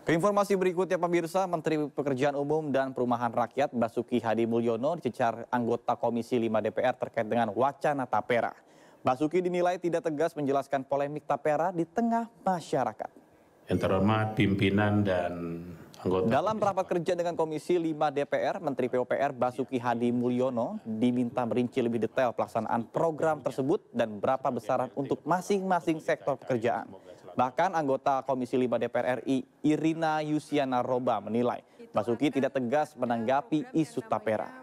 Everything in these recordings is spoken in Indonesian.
Keinformasi berikutnya pemirsa, Menteri Pekerjaan Umum dan Perumahan Rakyat Basuki Hadi Mulyono dicecar anggota Komisi 5 DPR terkait dengan wacana tapera. Basuki dinilai tidak tegas menjelaskan polemik tapera di tengah masyarakat. Yang terhormat pimpinan dan anggota. Dalam rapat kerja dengan Komisi 5 DPR, Menteri PUPR Basuki Hadi Mulyono diminta merinci lebih detail pelaksanaan program tersebut dan berapa besaran untuk masing-masing sektor pekerjaan. Bahkan anggota Komisi 5 DPR RI Irina Yusiana Roba menilai Basuki tidak tegas menanggapi isu tapera.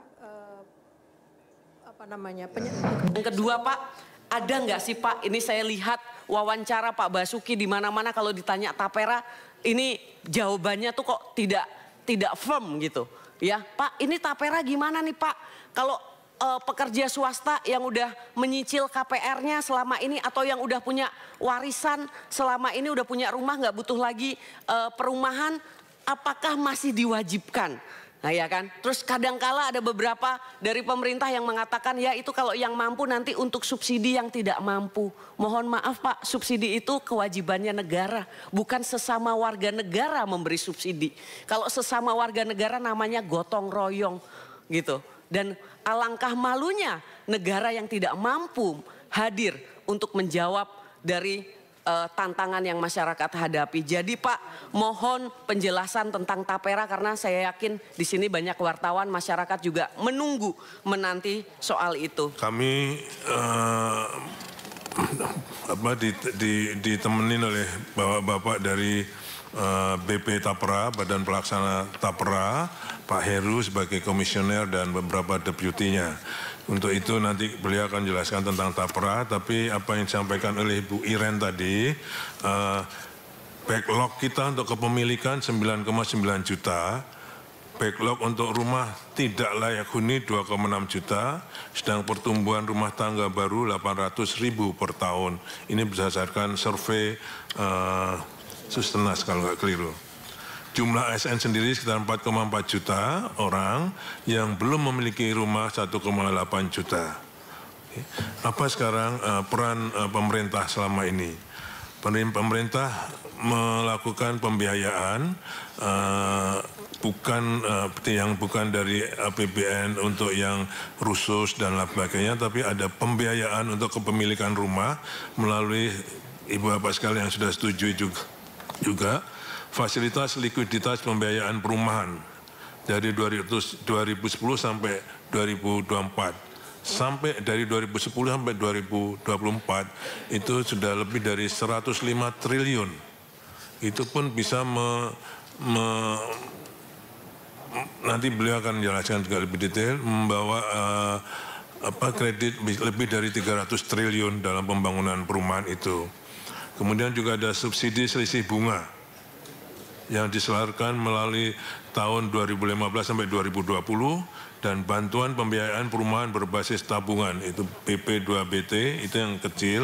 Yang kedua, Pak, ada nggak sih Pak, ini saya lihat wawancara Pak Basuki di mana-mana kalau ditanya tapera, ini jawabannya tuh kok tidak firm gitu. Ya, Pak, ini tapera gimana nih Pak? Kalau pekerja swasta yang udah menyicil KPR-nya selama ini atau yang udah punya warisan selama ini, udah punya rumah, nggak butuh lagi perumahan, apakah masih diwajibkan? Nah ya kan, terus kadangkala ada beberapa dari pemerintah yang mengatakan ya itu kalau yang mampu nanti untuk subsidi yang tidak mampu. Mohon maaf Pak, subsidi itu kewajibannya negara, bukan sesama warga negara memberi subsidi. Kalau sesama warga negara namanya gotong royong gitu. Dan alangkah malunya negara yang tidak mampu hadir untuk menjawab dari tantangan yang masyarakat hadapi. Jadi Pak, mohon penjelasan tentang tapera karena saya yakin di sini banyak wartawan, masyarakat juga menanti soal itu. Kami ditemenin oleh bapak-bapak dari BP Tapera, Badan Pelaksana Tapera, Pak Heru sebagai komisioner dan beberapa deputinya. Untuk itu nanti beliau akan jelaskan tentang Tapera, tapi apa yang disampaikan oleh Bu Iren tadi, backlog kita untuk kepemilikan 9,9 juta, backlog untuk rumah tidak layak huni 2,6 juta, sedang pertumbuhan rumah tangga baru 800.000 per tahun. Ini berdasarkan survei Sustenas kalau nggak keliru. Jumlah ASN sendiri sekitar 4,4 juta orang yang belum memiliki rumah 1,8 juta. Apa sekarang peran pemerintah selama ini? Pemerintah melakukan pembiayaan bukan dari APBN untuk yang khusus dan lain sebagainya, tapi ada pembiayaan untuk kepemilikan rumah melalui ibu bapak sekalian yang sudah setuju juga fasilitas likuiditas pembiayaan perumahan dari 2010 sampai 2024. Sampai dari 2010 sampai 2024 itu sudah lebih dari 105 triliun. Itu pun bisa nanti beliau akan menjelaskan juga lebih detail, membawa kredit lebih dari 300 triliun dalam pembangunan perumahan itu. Kemudian juga ada subsidi selisih bunga yang diselarkan melalui tahun 2015 sampai 2020 dan bantuan pembiayaan perumahan berbasis tabungan itu PP2BT itu yang kecil